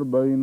40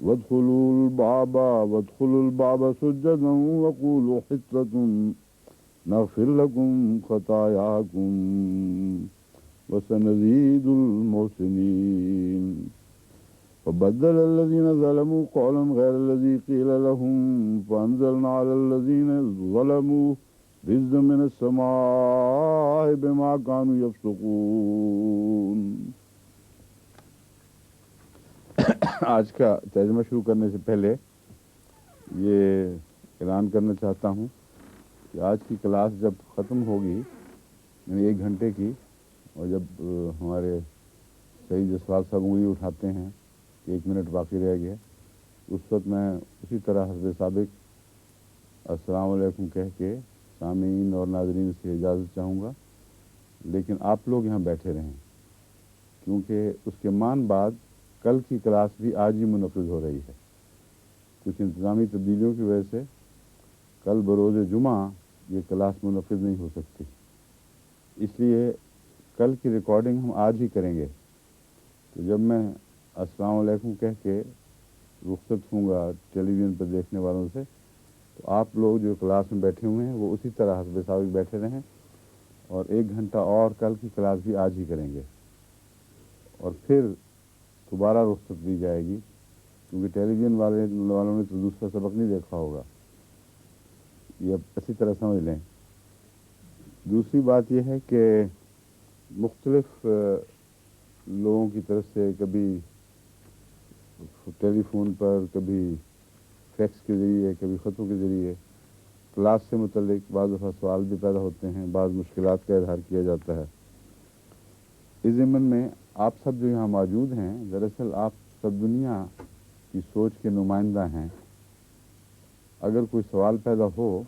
وادخلوا الباب سجدا وقولوا حطة نغفر لكم خطاياكم وسنزيد المحسنين فبدل الذين ظلموا قولا غير الذي قيل لهم فأنزلنا على الذين ظلموا رجزا من السماء بما كانوا يفسقون. آج کا ترجمہ شروع کرنے سے پہلے یہ اعلان کرنا چاہتا ہوں کہ آج کی کلاس جب ختم ہوگی یعنی 1 گھنٹے کی، اور جب ہمارے سعید جسوال صاحب انگلی اٹھاتے ہیں کہ 1 منٹ باقی رہ گیا، اس وقت میں اسی طرح حسب سابق السلام علیکم کہہ کے سامعین اور ناظرین سے اجازت چاہوں گا، لیکن آپ لوگ یہاں بیٹھے رہیں کیونکہ اس کے مان بعد کل کی کلاس بھی آج ہی منعقد ہو رہی ہے. کچھ انتظامی تبدیلیوں کی وجہ سے کل بروز جمعہ یہ کلاس منعقد نہیں ہو سکتی، اس لیے کل کی ریکارڈنگ ہم آج ہی کریں گے. تو جب میں السلام علیکم کہہ کے رخصت ہوں گا ٹیلی ویژن پر دیکھنے والوں سے، تو آپ لوگ جو کلاس میں بیٹھے ہوئے ہیں وہ اسی طرح حسب سابق بیٹھے رہیں، اور 1 گھنٹہ اور کل کی کلاس بھی آج ہی کریں گے، اور پھر دوبارہ رخصت دی جائے گی کیونکہ ٹیلی ویژن والوں نے تو دوسرا سبق نہیں دیکھا ہوگا. یہ اب اسی طرح سمجھ لیں. دوسری بات یہ ہے کہ مختلف لوگوں کی طرف سے کبھی ٹیلی فون پر، کبھی فیکس کے ذریعے، کبھی خطوں کے ذریعے کلاس سے متعلق بعض دفعہ سوال بھی پیدا ہوتے ہیں، بعض مشکلات کا اظہار کیا جاتا ہے. اس ضمن میں آپ سب جو یہاں موجود ہیں دراصل آپ سب دنیا کی سوچ کے نمائندہ ہیں. اگر کوئی سوال پیدا ہو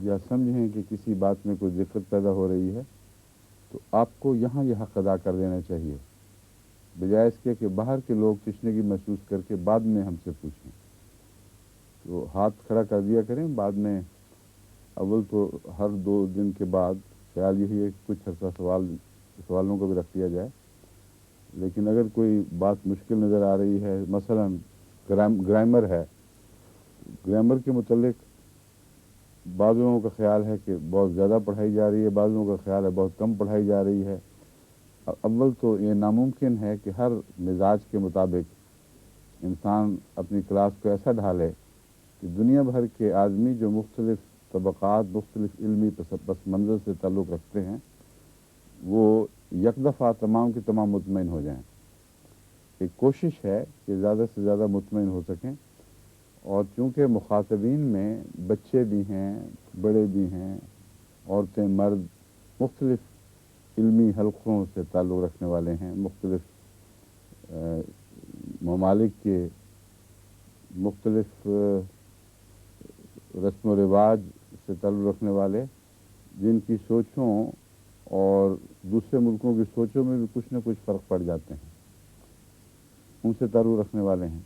یا سمجھیں کہ کسی بات میں کوئی دقت پیدا ہو رہی ہے تو آپ کو یہاں یہ حق ادا کر دینا چاہیے، بجائے اس کے کہ باہر کے لوگ تشنگی محسوس کر کے بعد میں ہم سے پوچھیں. تو ہاتھ کھڑا کر دیا کریں، بعد میں اول تو ہر 2 دن کے بعد خیال یہی ہے کہ کچھ عرصہ سوالوں کو بھی رکھ دیا جائے. لیکن اگر کوئی بات مشکل نظر آ رہی ہے، مثلا گرامر ہے، گرامر کے متعلق بعض لوگوں کا خیال ہے کہ بہت زیادہ پڑھائی جا رہی ہے، بعض لوگوں کا خیال ہے بہت کم پڑھائی جا رہی ہے. اول تو یہ ناممکن ہے کہ ہر مزاج کے مطابق انسان اپنی کلاس کو ایسا ڈھالے کہ دنیا بھر کے آدمی جو مختلف طبقات، مختلف علمی پس منظر سے تعلق رکھتے ہیں، وہ یک دفعہ تمام کے تمام مطمئن ہو جائیں. ایک کوشش ہے کہ زیادہ سے زیادہ مطمئن ہو سکیں، اور چونکہ مخاطبین میں بچے بھی ہیں، بڑے بھی ہیں، عورتیں، مرد، مختلف علمی حلقوں سے تعلق رکھنے والے ہیں، مختلف ممالک کے، مختلف رسم و رواج سے تعلق رکھنے والے، جن کی سوچوں اور دوسرے ملکوں کی سوچوں میں بھی کچھ نہ کچھ فرق پڑ جاتے ہیں، ان سے تعلق رکھنے والے ہیں.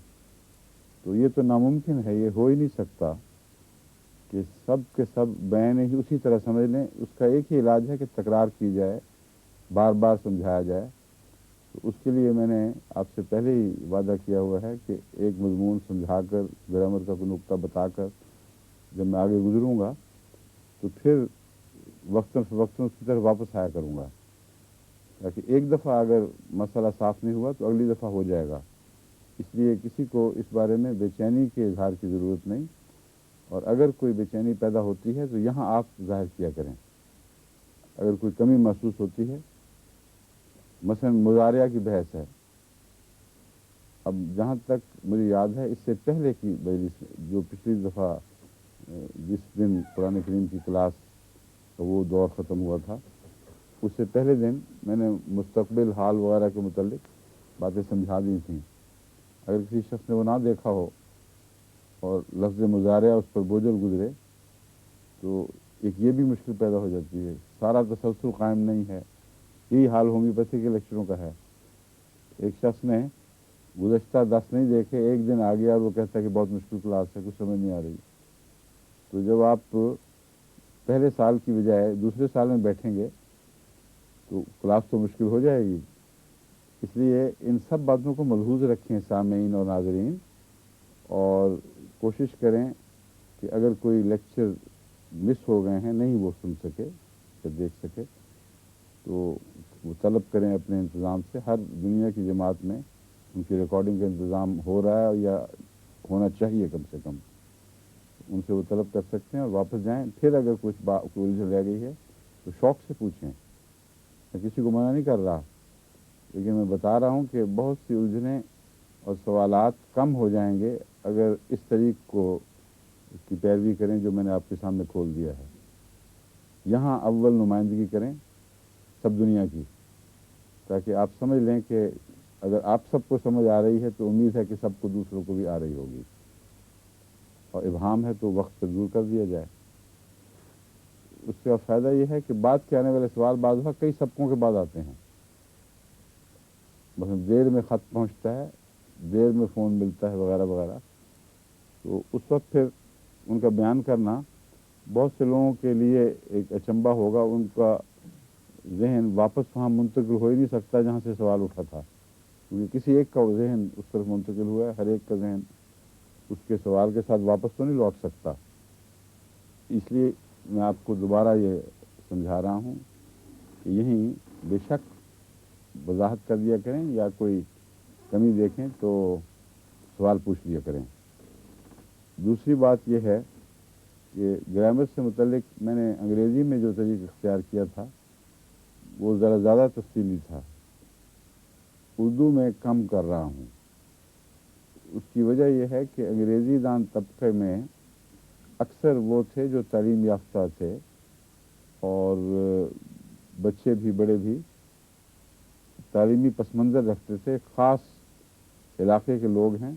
تو یہ تو ناممکن ہے، یہ ہو ہی نہیں سکتا کہ سب کے سب بیان ہی اسی طرح سمجھ لیں. اس کا ایک ہی علاج ہے کہ تکرار کی جائے، بار بار سمجھایا جائے. تو اس کے لیے میں نے آپ سے پہلے ہی وعدہ کیا ہوا ہے کہ ایک مضمون سمجھا کر، گرامر کا کوئی نقطہ بتا کر جب میں آگے گزروں گا تو پھر وقتاً فوقتاً اس کی طرف واپس آیا کروں گا، تاکہ ایک دفعہ اگر مسئلہ صاف نہیں ہوا تو اگلی دفعہ ہو جائے گا. اس لیے کسی کو اس بارے میں بے چینی کے اظہار کی ضرورت نہیں، اور اگر کوئی بے چینی پیدا ہوتی ہے تو یہاں آپ ظاہر کیا کریں. اگر کوئی کمی محسوس ہوتی ہے، مثلا مضارعہ کی بحث ہے، اب جہاں تک مجھے یاد ہے اس سے پہلے کی مجلس جو پچھلی دفعہ جس دن قرآن کریم کی کلاس کا وہ دور ختم ہوا تھا، اس سے پہلے دن میں نے مستقبل حال وغیرہ کے متعلق باتیں سمجھا دی تھیں. اگر کسی شخص نے وہ نہ دیکھا ہو اور لفظ مضارعہ اس پر بوجھل گزرے تو ایک یہ بھی مشکل پیدا ہو جاتی ہے. سارا تسلسل قائم نہیں ہے. یہی حال ہومیوپیتھی کے لیکچروں کا ہے. ایک شخص نے گزشتہ 10 نہیں دیکھے، ایک دن آ گیا اور وہ کہتا ہے کہ بہت مشکل کلاس ہے، کچھ سمجھ نہیں آ رہی. تو جب آپ پہلے سال کی بجائے دوسرے سال میں بیٹھیں گے تو کلاس تو مشکل ہو جائے گی. اس لیے ان سب باتوں کو ملحوظ رکھیں سامعین اور ناظرین اور کوشش کریں کہ اگر کوئی لیکچر مس ہو گئے ہیں نہیں وہ سن سکے یا دیکھ سکے تو وہ طلب کریں اپنے انتظام سے. ہر دنیا کی جماعت میں ان کی ریکارڈنگ کا انتظام ہو رہا ہے یا ہونا چاہیے کم سے کم. ان سے وہ طلب کر سکتے ہیں اور واپس جائیں. پھر اگر کوئی الجھن رہ گئی ہے تو شوق سے پوچھیں. میں کسی کو منع نہیں کر رہا, لیکن میں بتا رہا ہوں کہ بہت سی الجھنیں اور سوالات کم ہو جائیں گے اگر اس طریق کو کی پیروی کریں جو میں نے آپ کے سامنے کھول دیا ہے. یہاں اول نمائندگی کریں سب دنیا کی, تاکہ آپ سمجھ لیں کہ اگر آپ سب کو سمجھ آ رہی ہے تو امید ہے کہ سب کو دوسروں کو بھی آ رہی ہوگی, اور ابہام ہے تو وقت پہ دور کر دیا جائے. اس کا فائدہ یہ ہے کہ بعد کے آنے والے سوال بعض وقت کئی سبقوں کے بعد آتے ہیں. مثلا دیر میں خط پہنچتا ہے, دیر میں فون ملتا ہے وغیرہ وغیرہ, تو اس وقت پھر ان کا بیان کرنا بہت سے لوگوں کے لیے ایک اچنبھا ہوگا. ان کا ذہن واپس وہاں منتقل ہو ہی نہیں سکتا جہاں سے سوال اٹھا تھا, کیونکہ کسی ایک کا ذہن اس طرف منتقل ہوا ہے, ہر ایک کا ذہن اس کے سوال کے ساتھ واپس تو نہیں لوٹ سکتا. اس لیے میں آپ کو دوبارہ یہ سمجھا رہا ہوں کہ یہیں بے شک وضاحت کر دیا کریں, یا کوئی کمی دیکھیں تو سوال پوچھ لیا کریں. دوسری بات یہ ہے کہ گرامر سے متعلق میں نے انگریزی میں جو طریقہ اختیار کیا تھا وہ ذرا زیادہ تفصیلی تھا, اردو میں کم کر رہا ہوں. اس کی وجہ یہ ہے کہ انگریزی دان طبقے میں اکثر وہ تھے جو تعلیم یافتہ تھے, اور بچے بھی بڑے بھی تعلیمی پس منظر رکھتے تھے. خاص علاقے کے لوگ ہیں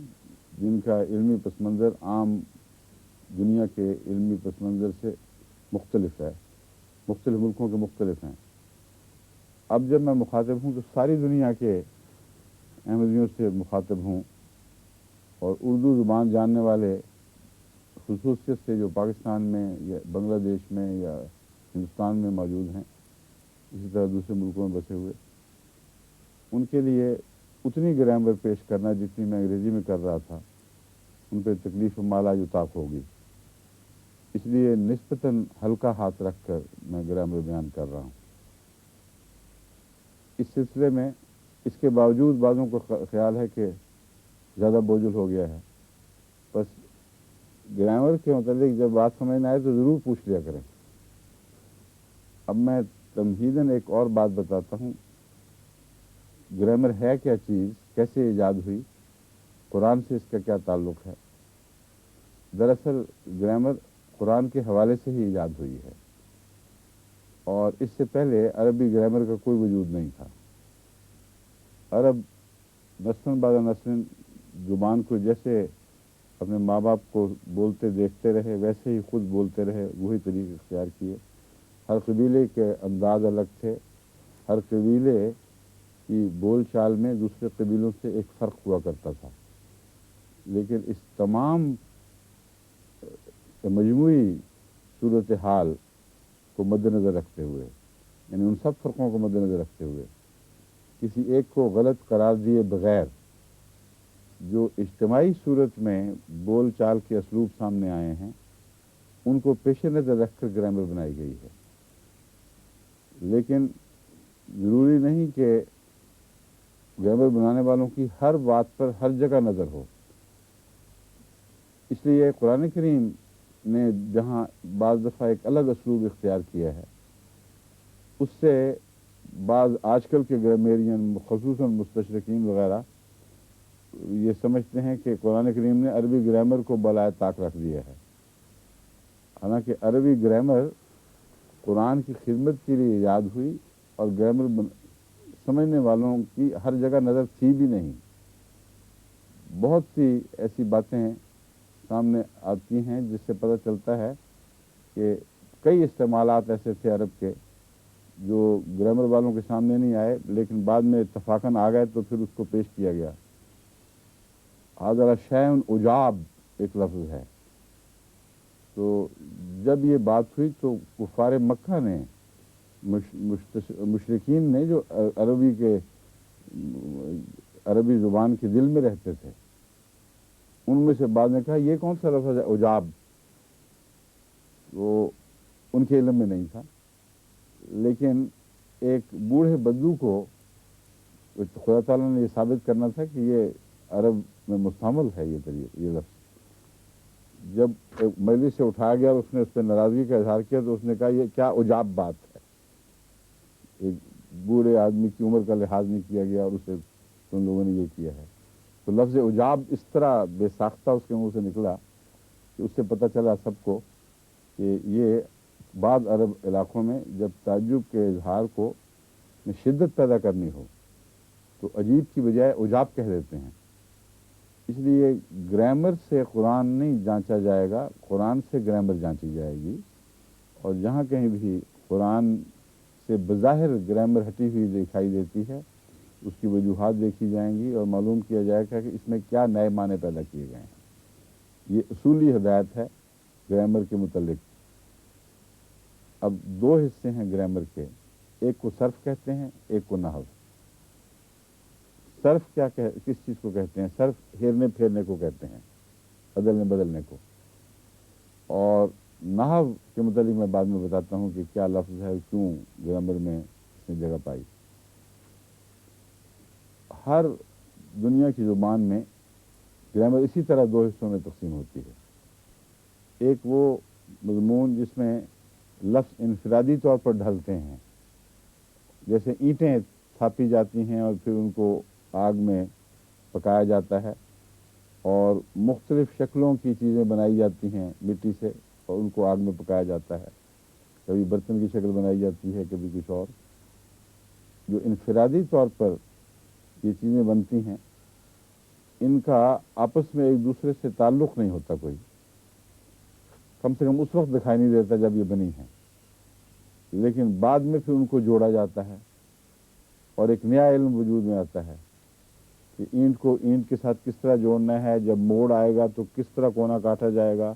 جن کا علمی پس منظر عام دنیا کے علمی پس منظر سے مختلف ہے, مختلف ملکوں کے مختلف ہیں. اب جب میں مخاطب ہوں تو ساری دنیا کے احمدیوں سے مخاطب ہوں, اور اردو زبان جاننے والے خصوصیت سے جو پاکستان میں یا بنگلہ دیش میں یا ہندوستان میں موجود ہیں, اسی طرح دوسرے ملکوں میں بسے ہوئے, ان کے لیے اتنی گرامر پیش کرنا جتنی میں انگریزی میں کر رہا تھا ان پہ تکلیف و مالا یطاق ہوگی. اس لیے نسبتاً ہلکا ہاتھ رکھ کر میں گرامر بیان کر رہا ہوں. اس سلسلے میں اس کے باوجود بعضوں کو خیال ہے کہ زیادہ بوجھل ہو گیا ہے. بس گرامر کے متعلق جب بات سمجھ نہ آئے تو ضرور پوچھ لیا کریں. اب میں تمہیداً ایک اور بات بتاتا ہوں. گرامر ہے کیا چیز, کیسے ایجاد ہوئی, قرآن سے اس کا کیا تعلق ہے. دراصل گرامر قرآن کے حوالے سے ہی ایجاد ہوئی ہے, اور اس سے پہلے عربی گرامر کا کوئی وجود نہیں تھا. عرب نسل بعد نسل زبان کو جیسے اپنے ماں باپ کو بولتے دیکھتے رہے ویسے ہی خود بولتے رہے, وہی طریقے اختیار کیے. ہر قبیلے کے انداز الگ تھے, ہر قبیلے کی بول چال میں دوسرے قبیلوں سے ایک فرق ہوا کرتا تھا. لیکن اس تمام مجموعی صورتحال کو مد نظر رکھتے ہوئے, یعنی ان سب فرقوں کو مد نظر رکھتے ہوئے, کسی ایک کو غلط قرار دیے بغیر جو اجتماعی صورت میں بول چال کے اسلوب سامنے آئے ہیں ان کو پیش نظر رکھ کر گرامر بنائی گئی ہے. لیکن ضروری نہیں کہ گرامر بنانے والوں کی ہر بات پر ہر جگہ نظر ہو. اس لیے قرآن کریم نے جہاں بعض دفعہ ایک الگ اسلوب اختیار کیا ہے, اس سے بعض آج کل کے گرامیرین خصوصاً مستشرقین وغیرہ یہ سمجھتے ہیں کہ قرآن کریم نے عربی گرامر کو بالائے طاق رکھ دیا ہے. حالانکہ عربی گرامر قرآن کی خدمت کے لیے ایجاد ہوئی, اور گرامر سمجھنے والوں کی ہر جگہ نظر تھی بھی نہیں. بہت سی ایسی باتیں سامنے آتی ہیں جس سے پتہ چلتا ہے کہ کئی استعمالات ایسے تھے عرب کے جو گرامر والوں کے سامنے نہیں آئے, لیکن بعد میں اتفاقاً آ گئے تو پھر اس کو پیش کیا گیا. حاضر شیء عجاب ایک لفظ ہے. تو جب یہ بات ہوئی تو کفار مکہ نے مشرکین نے جو عربی زبان کے دل میں رہتے تھے, ان میں سے بعض نے کہا یہ کون سا لفظ ہے عجاب، وہ ان کے علم میں نہیں تھا، لیکن ایک بوڑھے بدو کو خدا تعالیٰ نے یہ ثابت کرنا تھا کہ یہ عرب میں مستعمل ہے یہ لفظ۔ جب ایک مجلس سے اٹھایا گیا اور اس نے اس پہ ناراضگی کا اظہار کیا تو اس نے کہا یہ کیا عجاب بات ہے، ایک بوڑھے آدمی کی عمر کا لحاظ نہیں کیا گیا اور اسے تم لوگوں نے یہ کیا ہے۔ تو لفظ عجاب اس طرح بے ساختہ اس کے منہ سے نکلا کہ اس سے پتہ چلا سب کو کہ یہ بعض عرب علاقوں میں جب تعجب کے اظہار کو میں شدت پیدا کرنی ہو تو عجیب کی بجائے عجاب کہہ دیتے ہیں۔ اس لیے گرامر سے قرآن نہیں جانچا جائے گا، قرآن سے گرامر جانچی جائے گی، اور جہاں کہیں بھی قرآن سے بظاہر گرامر ہٹی ہوئی دکھائی دیتی ہے اس کی وجوہات دیکھی جائیں گی اور معلوم کیا جائے گا کہ اس میں کیا نئے معنی پیدا کیے گئے ہیں۔ یہ اصولی ہدایت ہے گرامر کے متعلق۔ اب دو حصے ہیں گرامر کے، ایک کو صرف کہتے ہیں، ایک کو نحو۔ صرف کس چیز کو کہتے ہیں؟ صرف ہیرنے پھیرنے کو کہتے ہیں، بدلنے بدلنے کو۔ اور نحو کے متعلق میں بعد میں بتاتا ہوں کہ کیا لفظ ہے، کیوں گرامر میں اس نے جگہ پائی۔ ہر دنیا کی زبان میں گرامر اسی طرح دو حصوں میں تقسیم ہوتی ہے۔ ایک وہ مضمون جس میں لفظ انفرادی طور پر ڈھلتے ہیں، جیسے اینٹیں تھاپی جاتی ہیں اور پھر ان کو آگ میں پکایا جاتا ہے، اور مختلف شکلوں کی چیزیں بنائی جاتی ہیں مٹی سے اور ان کو آگ میں پکایا جاتا ہے، کبھی برتن کی شکل بنائی جاتی ہے، کبھی کچھ اور۔ جو انفرادی طور پر یہ چیزیں بنتی ہیں ان کا آپس میں ایک دوسرے سے تعلق نہیں ہوتا کوئی، کم سے کم اس وقت دکھائی نہیں دیتا جب یہ بنی ہیں، لیکن بعد میں پھر ان کو جوڑا جاتا ہے اور ایک نیا علم وجود میں آتا ہے کہ اینٹ کو اینٹ کے ساتھ کس طرح جوڑنا ہے، جب موڑ آئے گا تو کس طرح کونا کاٹا جائے گا،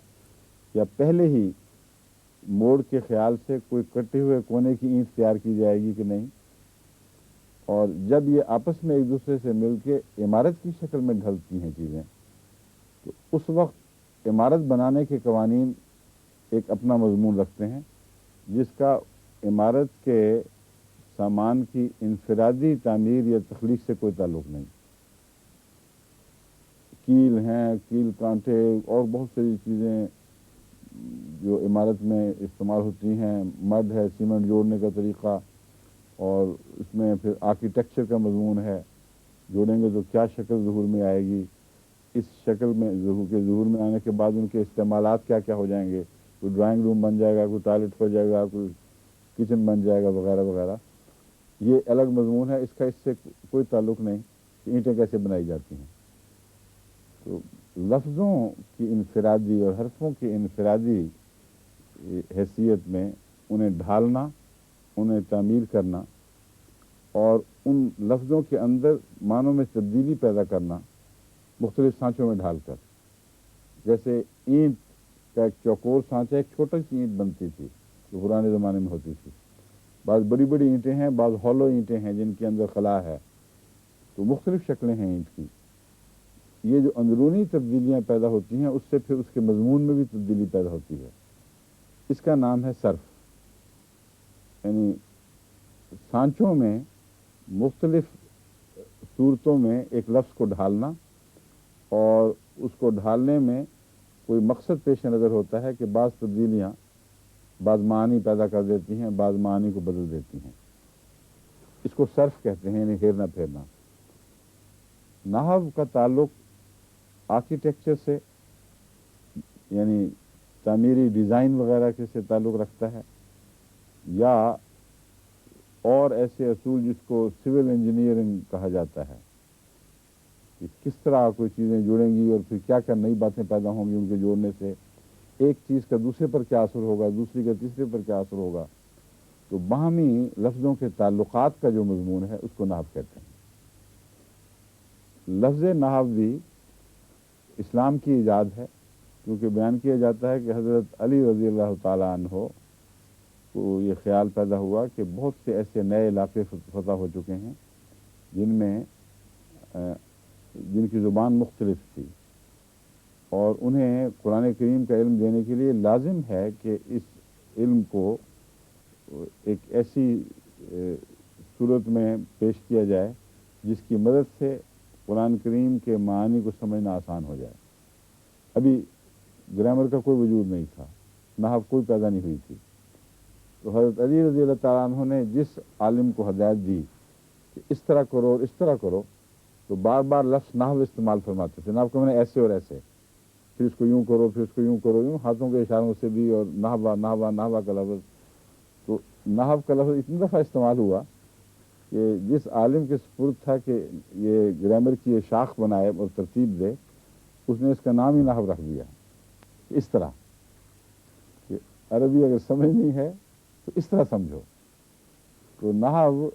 یا پہلے ہی موڑ کے خیال سے کوئی کٹے ہوئے کونے کی اینٹ تیار کی جائے گی کہ نہیں۔ اور جب یہ آپس میں ایک دوسرے سے مل کے عمارت کی شکل میں ڈھلتی ہیں چیزیں تو اس وقت عمارت بنانے کے قوانین ایک اپنا مضمون رکھتے ہیں جس کا عمارت کے سامان کی انفرادی تعمیر یا تخلیق سے کوئی تعلق نہیں۔ کیل ہیں، کیل کانٹے اور بہت ساری چیزیں جو عمارت میں استعمال ہوتی ہیں، مڈ ہے، سیمنٹ جوڑنے کا طریقہ، اور اس میں پھر آرکیٹیکچر کا مضمون ہے، جوڑیں گے تو کیا شکل ظہور میں آئے گی، اس شکل میں ظہور میں آنے کے بعد ان کے استعمالات کیا کیا ہو جائیں گے، کوئی ڈرائنگ روم بن جائے گا، کوئی ٹوائلٹ ہو جائے گا، کوئی کچن بن جائے گا، وغیرہ وغیرہ۔ یہ الگ مضمون ہے، اس کا اس سے کوئی تعلق نہیں کہ اینٹیں کیسے بنائی جاتی ہیں۔ تو لفظوں کی انفرادی اور حرفوں کی انفرادی حیثیت میں انہیں ڈھالنا، انہیں تعمیر کرنا اور ان لفظوں کے اندر معنوں میں تبدیلی پیدا کرنا مختلف سانچوں میں ڈھال کر، جیسے اینٹ کا ایک چوکور سانچہ، ایک چھوٹی سی اینٹ بنتی تھی جو پرانے زمانے میں ہوتی تھی، بعض بڑی بڑی اینٹیں ہیں، بعض ہالو اینٹیں ہیں جن کے اندر خلا ہے، تو مختلف شکلیں ہیں اینٹ کی۔ یہ جو اندرونی تبدیلیاں پیدا ہوتی ہیں اس سے پھر اس کے مضمون میں بھی تبدیلی پیدا ہوتی ہے، اس کا نام ہے صرف۔ یعنی سانچوں میں مختلف صورتوں میں ایک لفظ کو ڈھالنا، اور اس کو ڈھالنے میں کوئی مقصد پیش نظر ہوتا ہے کہ بعض تبدیلیاں بعض معنی پیدا کر دیتی ہیں، بعض معنی کو بدل دیتی ہیں، اس کو صرف کہتے ہیں، یعنی ہیرنا پھیرنا۔ نحو کا تعلق آرکیٹیکچر سے، یعنی تعمیری ڈیزائن وغیرہ کے سے تعلق رکھتا ہے، یا اور ایسے اصول جس کو سول انجینئرنگ کہا جاتا ہے کہ کس طرح کوئی چیزیں جڑیں گی اور پھر کیا کیا نئی باتیں پیدا ہوں گی ان کے جوڑنے سے، ایک چیز کا دوسرے پر کیا اثر ہوگا، دوسری کا تیسرے پر کیا اثر ہوگا۔ تو باہمی لفظوں کے تعلقات کا جو مضمون ہے اس کو نحو کہتے ہیں۔ لفظ نحو بھی اسلام کی ایجاد ہے، کیونکہ بیان کیا جاتا ہے کہ حضرت علی رضی اللہ تعالیٰ عنہ کو یہ خیال پیدا ہوا کہ بہت سے ایسے نئے علاقے فتح ہو چکے ہیں جن کی زبان مختلف تھی، اور انہیں قرآن کریم کا علم دینے کے لیے لازم ہے کہ اس علم کو ایک ایسی صورت میں پیش کیا جائے جس کی مدد سے قرآن کریم کے معانی کو سمجھنا آسان ہو جائے۔ ابھی گرامر کا کوئی وجود نہیں تھا، نحو کوئی پیدا نہیں ہوئی تھی، تو حضرت علی رضی اللہ تعالیٰ عنہ نے جس عالم کو ہدایت دی کہ اس طرح کرو اور اس طرح کرو، تو بار بار لفظ نحو استعمال فرماتے تھے، نحو کو میں نے ایسے اور ایسے، پھر اس کو یوں کرو، پھر اس کو یوں کرو، یوں ہاتھوں کے اشاروں سے بھی، اور نحو نحو نحو کا لفظ، تو نحو کا لفظ اتنی دفعہ استعمال ہوا کہ جس عالم کے سپرد تھا کہ یہ گرامر کی یہ شاخ بنائے اور ترتیب دے، اس نے اس کا نام ہی نحو رکھ دیا۔ اس طرح کہ عربی اگر سمجھنی ہے تو اس طرح سمجھو۔ تو نحو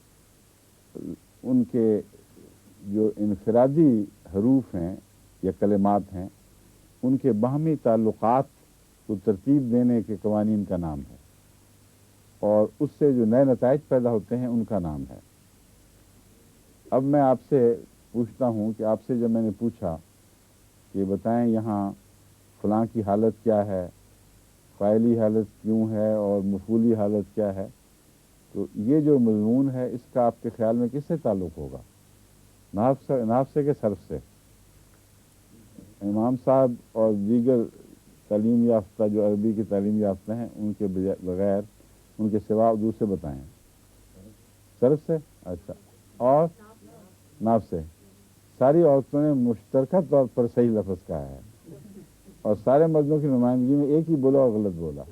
ان کے جو انفرادی حروف ہیں یا کلمات ہیں، ان کے باہمی تعلقات کو ترتیب دینے کے قوانین کا نام ہے، اور اس سے جو نئے نتائج پیدا ہوتے ہیں ان کا نام ہے۔ اب میں آپ سے پوچھتا ہوں کہ آپ سے جب میں نے پوچھا کہ بتائیں یہاں فلاں کی حالت کیا ہے، فاعلی حالت کیوں ہے اور مفعولی حالت کیا ہے، تو یہ جو مضمون ہے اس کا آپ کے خیال میں کس سے تعلق ہوگا؟ نحو سے کہ صرف سے؟ امام صاحب اور دیگر تعلیم یافتہ جو عربی کی تعلیم یافتہ ہیں ان کے بغیر، ان کے سوا دوسرے بتائیں۔ صرف سے؟ اچھا، اور نحو سے؟ ساری عورتوں نے مشترکہ طور پر صحیح لفظ کہا ہے، اور سارے مردوں کی نمائندگی میں ایک ہی بولا اور غلط بولا۔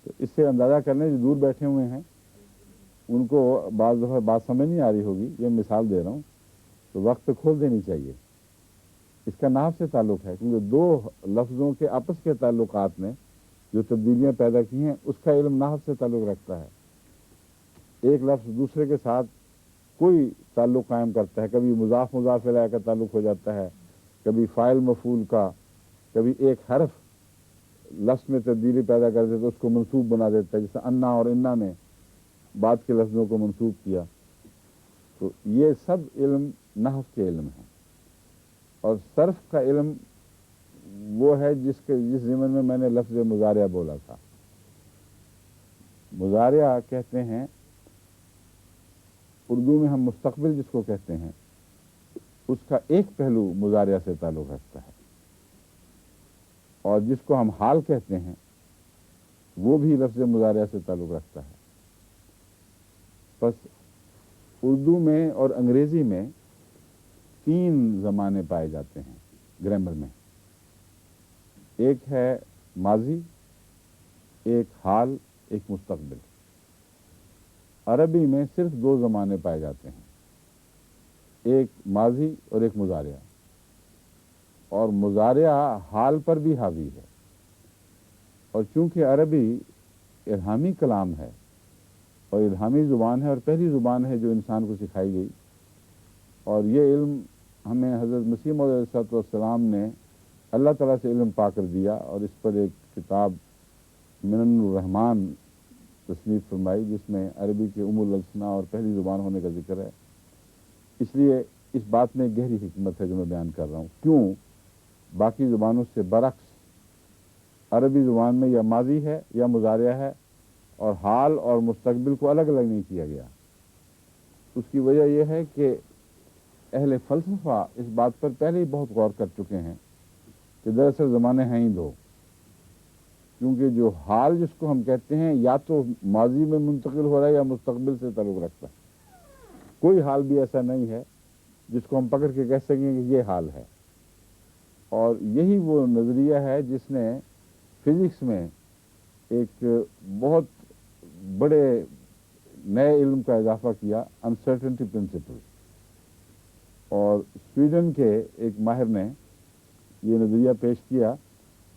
تو اس سے اندازہ کرنے جو دور بیٹھے ہوئے ہیں ان کو بعض دفعہ بات سمجھ نہیں آ رہی ہوگی، یہ مثال دے رہا ہوں، تو وقت کھول دینی چاہیے۔ اس کا نحو سے تعلق ہے، کیونکہ دو لفظوں کے آپس کے تعلقات میں جو تبدیلیاں پیدا کی ہیں اس کا علم نحو سے تعلق رکھتا ہے۔ ایک لفظ دوسرے کے ساتھ کوئی تعلق قائم کرتا ہے، کبھی مضاف مضاف الیہ کا تعلق ہو جاتا ہے، کبھی فاعل مفعول کا، کبھی ایک حرف لفظ میں تبدیلی پیدا کر دیتا ہے، اس کو منصوب بنا دیتا ہے، جیسے انا اور انا نے بعد کے لفظوں کو منصوب کیا۔ تو یہ سب علم نحو کے علم ہیں، اور صرف کا علم وہ ہے جس ضمن میں میں نے لفظ مضارعہ بولا تھا۔ مضارعہ کہتے ہیں اردو میں ہم مستقبل جس کو کہتے ہیں، اس کا ایک پہلو مضارعہ سے تعلق رکھتا ہے، اور جس کو ہم حال کہتے ہیں وہ بھی لفظ مضارعہ سے تعلق رکھتا ہے۔ بس اردو میں اور انگریزی میں تین زمانے پائے جاتے ہیں گرامر میں، ایک ہے ماضی، ایک حال، ایک مستقبل۔ عربی میں صرف دو زمانے پائے جاتے ہیں، ایک ماضی اور ایک مضارعہ، اور مضارعہ حال پر بھی حاوی ہے، اور چونکہ عربی الہامی کلام ہے اور الہامی زبان ہے اور پہلی زبان ہے جو انسان کو سکھائی گئی، اور یہ علم ہمیں حضرت مسیح موعود علیہ السلام نے اللہ تعالیٰ سے علم پا کر دیا، اور اس پر ایک کتاب منن الرحمان تصنیف فرمائی جس میں عربی کے الاسماء اور پہلی زبان ہونے کا ذکر ہے۔ اس لیے اس بات میں گہری حکمت ہے جو میں بیان کر رہا ہوں، کیوں باقی زبانوں سے برعکس عربی زبان میں یا ماضی ہے یا مضارعہ ہے، اور حال اور مستقبل کو الگ الگ نہیں کیا گیا۔ اس کی وجہ یہ ہے کہ اہل فلسفہ اس بات پر پہلے ہی بہت غور کر چکے ہیں کہ دراصل زمانے ہیں ہی دو، کیونکہ جو حال جس کو ہم کہتے ہیں یا تو ماضی میں منتقل ہو رہا ہے یا مستقبل سے تعلق رکھتا ہے۔ کوئی حال بھی ایسا نہیں ہے جس کو ہم پکڑ کے کہہ سکیں کہ یہ حال ہے، اور یہی وہ نظریہ ہے جس نے فزکس میں ایک بہت بڑے نئے علم کا اضافہ کیا، انسرٹنٹی پرنسپل، اور سویڈن کے ایک ماہر نے یہ نظریہ پیش کیا،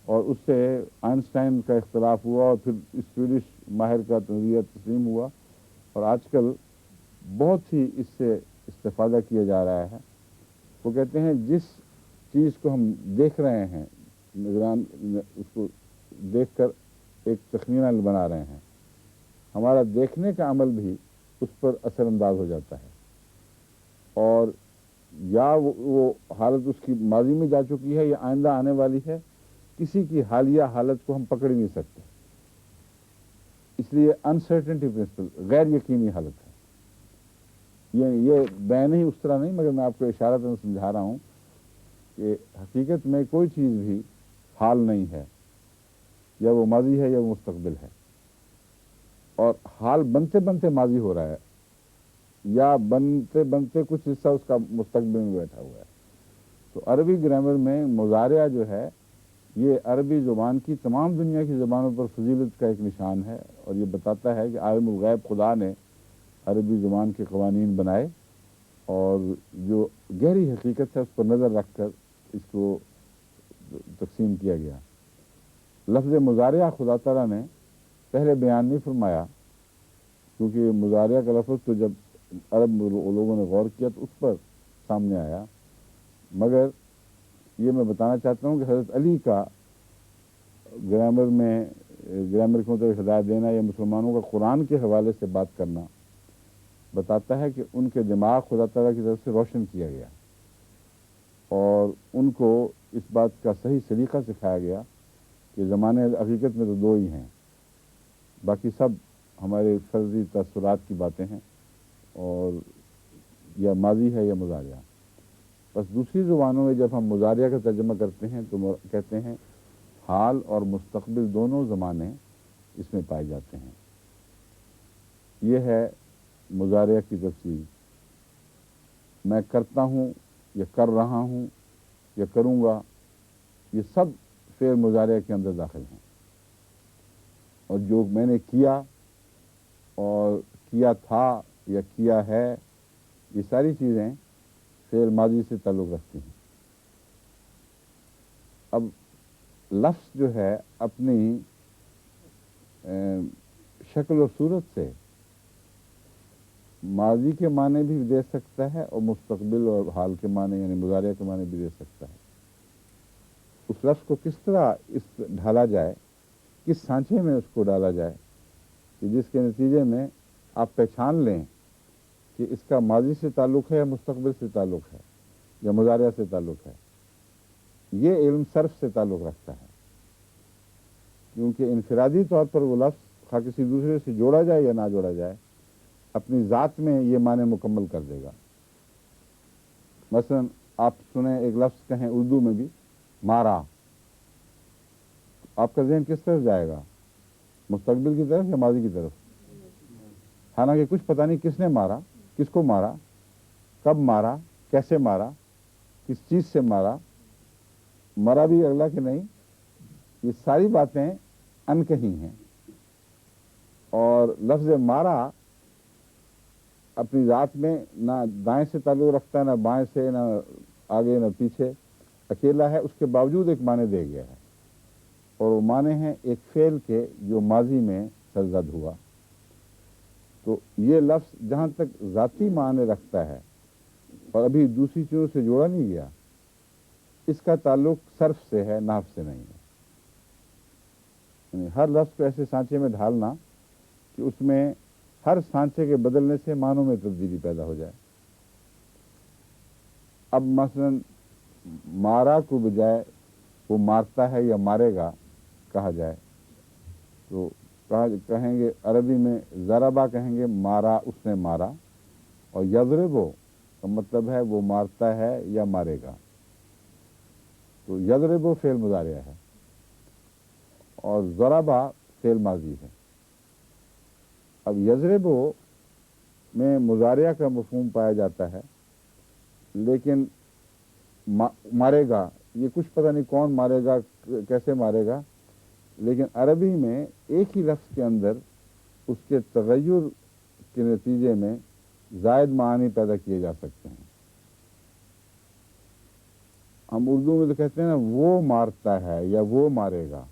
اور اس سے آئنسٹائن کا اختلاف ہوا، اور پھر سویڈش ماہر کا نظریہ تسلیم ہوا، اور آج کل بہت ہی اس سے استفادہ کیا جا رہا ہے۔ وہ کہتے ہیں جس چیز کو ہم دیکھ رہے ہیں، نگران اس کو دیکھ کر ایک تخمینہ بنا رہے ہیں، ہمارا دیکھنے کا عمل بھی اس پر اثر انداز ہو جاتا ہے، اور یا وہ حالت اس کی ماضی میں جا چکی ہے یا آئندہ آنے والی ہے، کسی کی حالیہ حالت کو ہم پکڑ نہیں سکتے، اس لیے انسرٹنٹی پرنسپل، غیر یقینی حالت ہے۔ یہ بیان ہی اس طرح نہیں، مگر میں آپ کو اشارتاً سمجھا رہا ہوں کہ حقیقت میں کوئی چیز بھی حال نہیں ہے، یا وہ ماضی ہے یا وہ مستقبل ہے، اور حال بنتے بنتے ماضی ہو رہا ہے، یا بنتے بنتے کچھ حصہ اس کا مستقبل میں بیٹھا ہوا ہے۔ تو عربی گرامر میں مضارعہ جو ہے یہ عربی زبان کی تمام دنیا کی زبانوں پر فضیلت کا ایک نشان ہے، اور یہ بتاتا ہے کہ عالم الغیب خدا نے عربی زبان کے قوانین بنائے، اور جو گہری حقیقت ہے اس پر نظر رکھ کر اس کو تقسیم کیا گیا۔ لفظ مضارعہ خدا تعالیٰ نے پہلے بیان نہیں فرمایا، کیونکہ مضارعہ کا لفظ تو جب عرب لوگوں نے غور کیا تو اس پر سامنے آیا، مگر یہ میں بتانا چاہتا ہوں کہ حضرت علی کا گرامر کو متعلق ہدایت دینا یا مسلمانوں کا قرآن کے حوالے سے بات کرنا بتاتا ہے کہ ان کے دماغ خدا تعالیٰ کی طرف سے روشن کیا گیا، اور ان کو اس بات کا صحیح سلیقہ سکھایا گیا کہ زمانے حقیقت میں تو دو ہی ہیں، باقی سب ہمارے فرضی تاثرات کی باتیں ہیں، اور یا ماضی ہے یا مضارعہ۔ بس دوسری زبانوں میں جب ہم مضارعہ کا ترجمہ کرتے ہیں تو کہتے ہیں حال اور مستقبل دونوں زمانے اس میں پائے جاتے ہیں۔ یہ ہے مضارعہ کی تفصیل۔ میں کرتا ہوں یا کر رہا ہوں یا کروں گا، یہ سب فعل مضارعہ کے اندر داخل ہیں، اور جو میں نے کیا اور کیا تھا یا کیا ہے، یہ ساری چیزیں فعل ماضی سے تعلق رکھتی ہیں۔ اب لفظ جو ہے اپنی شکل و صورت سے ماضی کے معنی بھی دے سکتا ہے اور مستقبل اور حال کے معنی یعنی مضارعہ کے معنی بھی دے سکتا ہے۔ اس لفظ کو کس طرح ڈھالا جائے، کس سانچے میں اس کو ڈالا جائے کہ جس کے نتیجے میں آپ پہچان لیں کہ اس کا ماضی سے تعلق ہے یا مستقبل سے تعلق ہے یا مضارعہ سے تعلق ہے، یہ علم صرف سے تعلق رکھتا ہے، کیونکہ انفرادی طور پر وہ لفظ خواہ کسی دوسرے سے جوڑا جائے یا نہ جوڑا جائے اپنی ذات میں یہ معنی مکمل کر دے گا۔ مثلا آپ سنیں ایک لفظ کہیں اردو میں بھی مارا، آپ کا ذہن کس طرف جائے گا، مستقبل کی طرف یا ماضی کی طرف؟ حالانکہ کچھ پتہ نہیں کس نے مارا، کس کو مارا، کب مارا، کیسے مارا، کس چیز سے مارا، مرا بھی اگلا کہ نہیں، یہ ساری باتیں انکہی ہیں۔ اور لفظ مارا اپنی ذات میں نہ دائیں سے تعلق رکھتا ہے، نہ بائیں سے، نہ آگے نہ پیچھے، اکیلا ہے، اس کے باوجود ایک معنی دے گیا ہے، اور وہ معنی ہیں ایک فعل کے جو ماضی میں سرزد ہوا۔ تو یہ لفظ جہاں تک ذاتی معنی رکھتا ہے اور ابھی دوسری چیزوں سے جوڑا نہیں گیا، اس کا تعلق صرف سے ہے، نحو سے نہیں ہے۔ یعنی ہر لفظ کو ایسے سانچے میں ڈھالنا کہ اس میں ہر سانچے کے بدلنے سے معنوں میں تبدیلی پیدا ہو جائے۔ اب مثلا مارا کو بجائے وہ مارتا ہے یا مارے گا کہا جائے تو کہیں گے عربی میں ضربا کہیں گے مارا، اس نے مارا، اور یضربو کا مطلب ہے وہ مارتا ہے یا مارے گا، تو یضربو فعل مضارعہ ہے اور ضربا فعل ماضی ہے۔ اب یضربو میں مضارعہ کا مفہوم پایا جاتا ہے، لیکن مارے گا یہ کچھ پتہ نہیں کون مارے گا، کیسے مارے گا، لیکن عربی میں ایک ہی لفظ کے اندر اس کے تغیر کے نتیجے میں زائد معانی پیدا کیے جا سکتے ہیں۔ ہم اردو میں تو کہتے ہیں نا وہ مارتا ہے یا وہ مارے گا،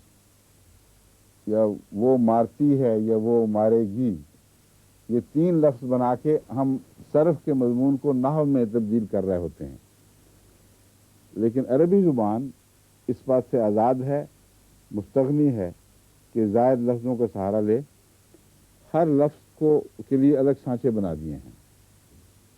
یا وہ مارتی ہے یا وہ مارے گی، یہ تین لفظ بنا کے ہم صرف کے مضمون کو نحو میں تبدیل کر رہے ہوتے ہیں، لیکن عربی زبان اس بات سے آزاد ہے، مستغنی ہے کہ زائد لفظوں کا سہارا لے، ہر لفظ کو کے لیے الگ سانچے بنا دیے ہیں۔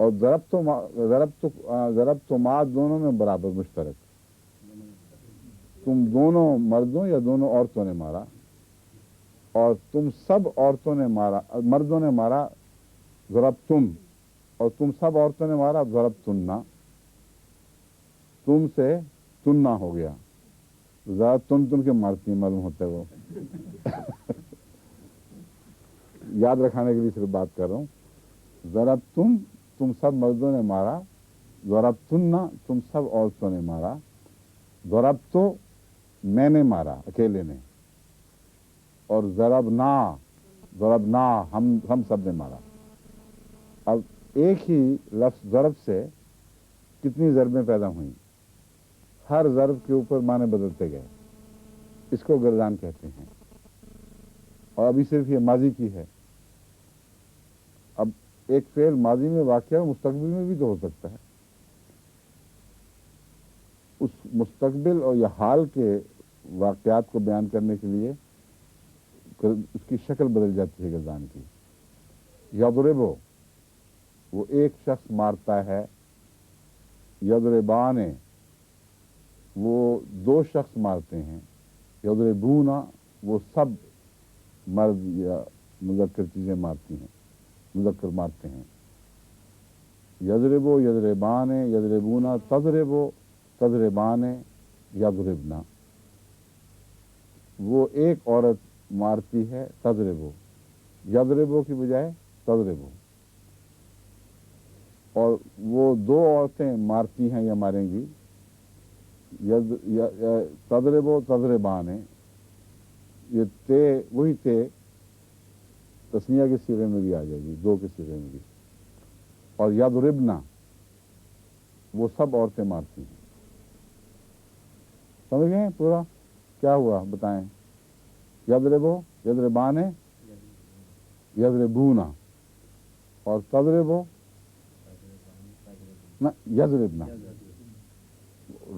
اور ضرب تو ما دونوں میں برابر مشترک. تم دونوں مردوں یا دونوں عورتوں نے مارا, اور تم سب عورتوں نے مارا, مردوں نے مارا ضرب تم, اور تم سب عورتوں نے مارا ضرب تننا. تم سے تننا ہو گیا, ذرا تن کے مارتی ہیں معلوم ہوتا ہے وہ. یاد رکھانے کے لیے صرف بات کر رہا ہوں. ضرب تم سب مردوں نے مارا, ضرب تننا تم سب عورتوں نے مارا, ضرب تو میں نے مارا اکیلے نے, اور ضربنا ہم سب نے مارا. اب ایک ہی لفظ ضرب سے کتنی ضربیں پیدا ہوئیں, ہر ضرب کے اوپر معنی بدلتے گئے. اس کو گردان کہتے ہیں. اور ابھی صرف یہ ماضی کی ہے. اب ایک فعل ماضی میں واقع اور مستقبل میں بھی تو ہو سکتا ہے. اس مستقبل اور یا حال کے واقعات کو بیان کرنے کے لیے اس کی شکل بدل جاتی ہے گردان کی. یضربو وہ ایک شخص مارتا ہے, یضربان وہ دو شخص مارتے ہیں, یضربونا وہ سب مرد یا مذکر چیزیں مارتی ہیں, مذکر مارتے ہیں. یضربو یضربان یضربونا تضربو تضربان یضربنا وہ ایک عورت مارتی ہے تضربو, یضربو کی بجائے تضربو. اور وہ دو عورتیں مارتی ہیں یا ماریں گی, تضربو تضربان یہ تے وہی تے تسنیہ کے صیغے میں بھی آ جائے گی, دو کے صیغے میں بھی. اور یضربنا وہ سب عورتیں مارتی ہیں. سمجھ گئے پورا کیا ہوا بتائیں. یضربو یضربان یضربونا, اور تضربو نہ یضربنا.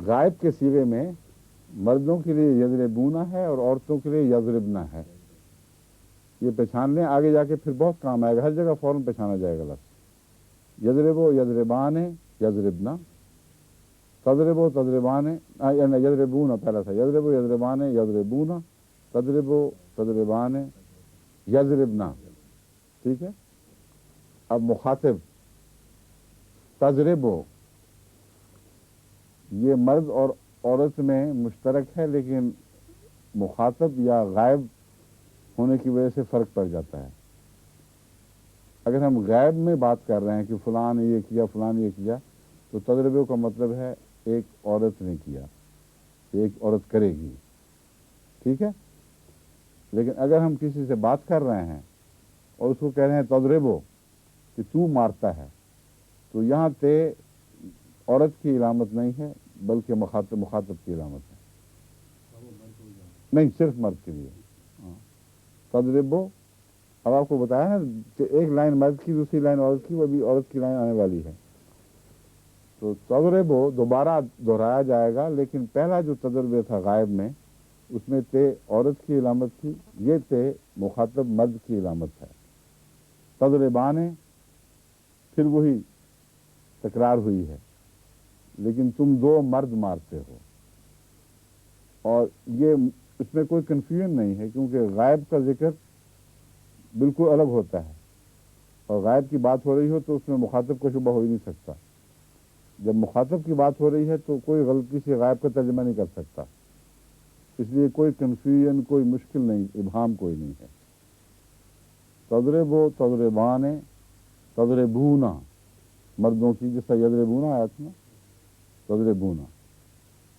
غائب کے صیغے میں مردوں کے لیے یضربونا ہے اور عورتوں کے لیے یضربنا ہے. یہ پہچان لیں, آگے جا کے پھر بہت کام آئے گا, ہر جگہ فوراً پہچانا جائے گا لفظ. یضربو یضربان یضربنا, تضربو تضربان یضربونا پہلا تھا, یضربو یضربان یضربونا, تضربو تضربان یضربنا. ٹھیک ہے. اب مخاطب تضربو یہ مرد اور عورت میں مشترک ہے, لیکن مخاطب یا غائب ہونے کی وجہ سے فرق پڑ جاتا ہے. اگر ہم غائب میں بات کر رہے ہیں کہ فلاں نے یہ کیا فلاں نے یہ کیا, تو تضربے کا مطلب ہے ایک عورت نے کیا, ایک عورت کرے گی. ٹھیک ہے. لیکن اگر ہم کسی سے بات کر رہے ہیں اور اس کو کہہ رہے ہیں تضربو کہ تو مارتا ہے, تو یہاں تے عورت کی علامت نہیں ہے بلکہ مخاطب کی علامت ہے. نہیں, صرف مرد کے لیے. تضربو اب آپ کو بتایا نا کہ ایک لائن مرد کی دوسری لائن عورت کی, وہ بھی عورت کی لائن آنے والی ہے. تو تضربو دوبارہ دہرایا جائے گا, لیکن پہلا جو تجربے تھا غائب میں اس میں تے عورت کی علامت تھی, یہ تے مخاطب مرد کی علامت ہے. تضربان پھر وہی تکرار ہوئی ہے, لیکن تم دو مرد مارتے ہو. اور یہ اس میں کوئی کنفیوژن نہیں ہے, کیونکہ غائب کا ذکر بالکل الگ ہوتا ہے, اور غائب کی بات ہو رہی ہو تو اس میں مخاطب کا شبہ ہو ہی نہیں سکتا. جب مخاطب کی بات ہو رہی ہے تو کوئی غلطی سے غائب کا ترجمہ نہیں کر سکتا. اس لیے کوئی کنفیوژن, کوئی مشکل نہیں, ابہام کوئی نہیں ہے. تضربو تضربان تضربونا مردوں کی, جیسا یضربونا آیا تھا نا, تضربونا.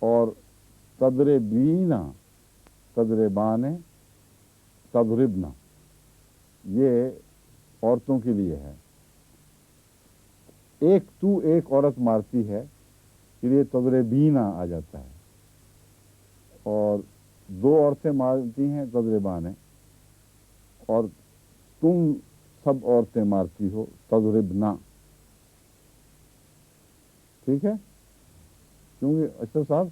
اور تضربینا تضربان تضربنا یہ عورتوں کے لیے ہے. ایک عورت مارتی ہے اس لیے تضربینا آ جاتا ہے, اور دو عورتیں مارتی ہیں تضربان, اور تم سب عورتیں مارتی ہو تضربنا. ٹھیک ہے. کیونکہ اشرف صاحب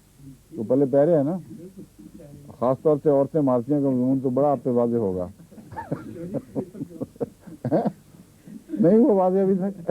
تو پہلے پیرے ہیں نا, خاص طور سے عورتیں مارتی ہیں کا مضمون تو بڑا آپ پہ واضح ہوگا. نہیں وہ واضح ابھی تک.